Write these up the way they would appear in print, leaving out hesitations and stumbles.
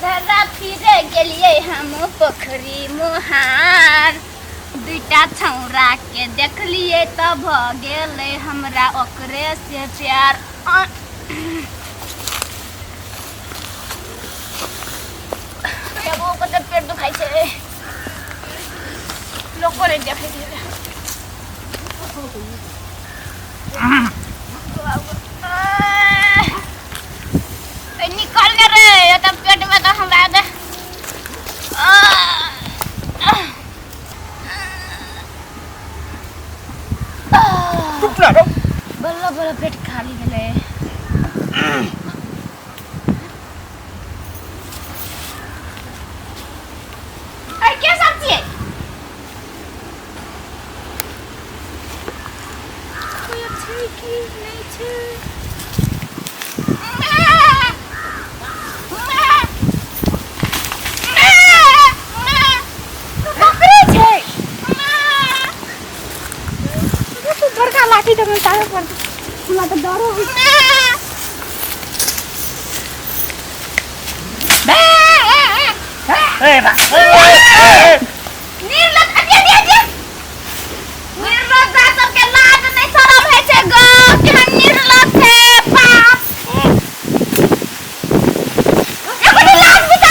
धरा फिरे गेलिए हम पोखरी मुहार दुटा छौरा के देखलिए तब गेले हमरा ओकरे से प्यार। एगो कते पेट दुखाई छे लोग रे देखे दिए निकल ने रे ये तो पेट में तो हमरा दे बल्ला बल्ला पेट खाली गेले। अरे क्या सब्जी है? कोई अच्छी की नहीं छे। लाठी तो मैं तारे पर खुला तो डर हो गई। ए बा निर्लज अजे निर्लज जा सब के लाज नहीं शरम है छे गो कि हम निर्लज थे बाप एकोनी लाज बिता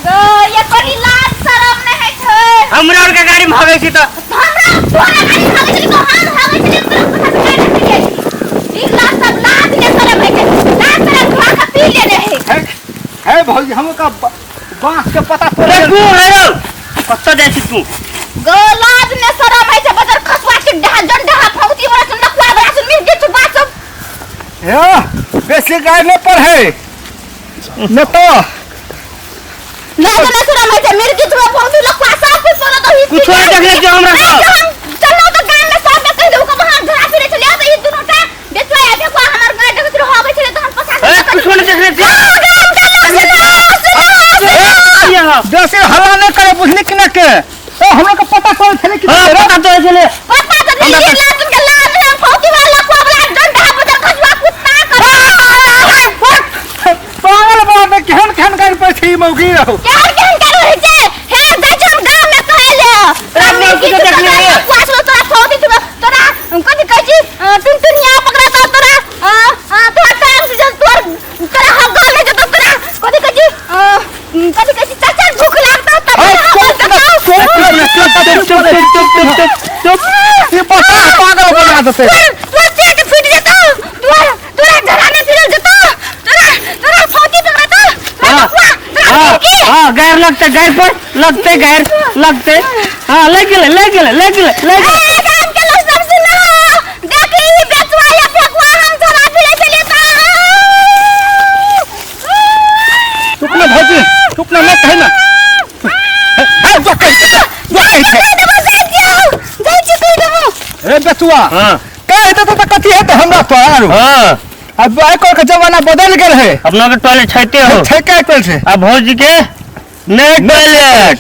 गो ये कोनी लाज शरम नहीं है छे। हमरा और के गाड़ी में भागे छी त हमरा तोरा गाड़ी भागे छी तो हम भागे छी तो पता नहीं है ठीक लाज सब लाज ने शरम है छे लाज तेरा धोखा का पी लेने है भौजी हमका बांस के पता रे पड़े तू हेलो कत्ता जाय छी तू गो लाज ने शरम है छे बदर खसवा के डंडा फौती बड़ा सुन लखवा बड़ा सुन मिल के छुपा सब हे बेसी गाय न पर है न तो लाज ने शरम है छे मिर्गी छुपा फौती लखवा सब कुछ बोलो तो ही कुछ और देख ले जे हमरा को चलो तो गांव में सब में कह दो को वहां धरा फिरे चले तो ये दोनों टा बेचवा आ देखो हमर गाय देखत रहो होवे छले तो हम पसा ए कुछ और देख ले जे जैसे हल्ला नहीं करे बुझली कि न के तो हम लोग को पता चल चले कि हां पता तो चले पता तो नहीं लाज तुमके लाज हम फौती वाला लखवा वाला डंडा बदर खसवा कुत्ता कर पागल बाबा केहन केहन गाड़ी पर छी मौगी रहो यार केहन कर रहे छे हे जाय छ हम गांव में कहले रात में कुछ देख ले वासलो तोरा फौती छुबा तोरा कथि कहै छी टुनटुनिया पकड़ा तो तोरा तोरा टाइम से तोर तोरा हम गांव में जतो तोरा कथि कहै छी चाचा भूख लागता चुप ये पता पागल बना देते तोर पेट फूट जतो तोरा घराने फिर जतो तोरा फौती पकड़ा तो हां गायर लगते गायर लगते हां लग गेले काम के लोग सब सुनो देख ई बेचवा या फेंकवा हम धरा फिरे चले तो चुप ना भौजी चुप ना मैं कहे ना ए बेचुआ हां कह तो कथी है तो हमरा तो हां अब आजकल का जमाना बदल गए है अपना के टॉयलेट छाइते हो छेके पर से अब भौजी के नहीं टॉयलेट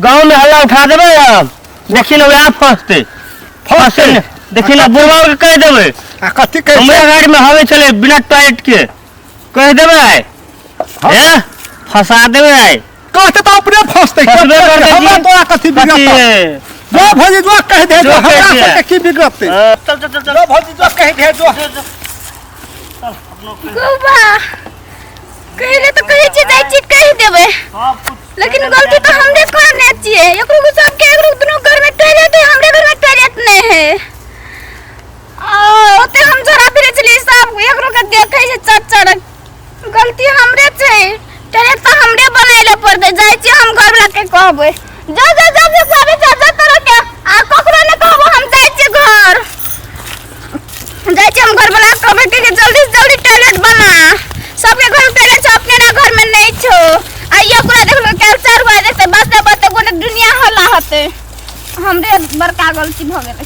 गांव में हल्ला उठा देबे अब देखी ना आप फंसते देखी ना बुढ़वा के कह देबे आ कथी कह हमरा गाड़ी में हवे चले बिना टॉयलेट के कह देबे ए फंसा देबे कहते तो अपने फंसते हमरा तोरा कथी बिगड़ता जो भौजी जो कह दे तो हमरा से की बिगड़ते चल जो भौजी जो कह दे जो गोबा कहले तो कहि छी जाय छी कहि देबे लेकिन गलती तो हमरे करने छिए एकरो को सब के एकरो दोनों घर में टॉयलेट है हमरे घर में टॉयलेट नहीं है ओते हम जरा फिरे चली सब एकरो के देखे छै चच्चर गलती हमरे छै टॉयलेट तो हमरे बनाइले पड़ दे जाय छी हम घर वाला के कहबे जा कहबे जा तोरा के आ ककरो ने कहबो हम जाय छी घर जाय छी हम घर वाला कहबे कि जल्दी से जल्दी टॉयलेट बना सबके घर में टॉयलेट छ अपने ना घर में नहीं छो आइया पूरा देख लो कैंसर हुआ जैसे बस कोने दुनिया हल्ला हते हमरे बड़का गलती भ गेलै।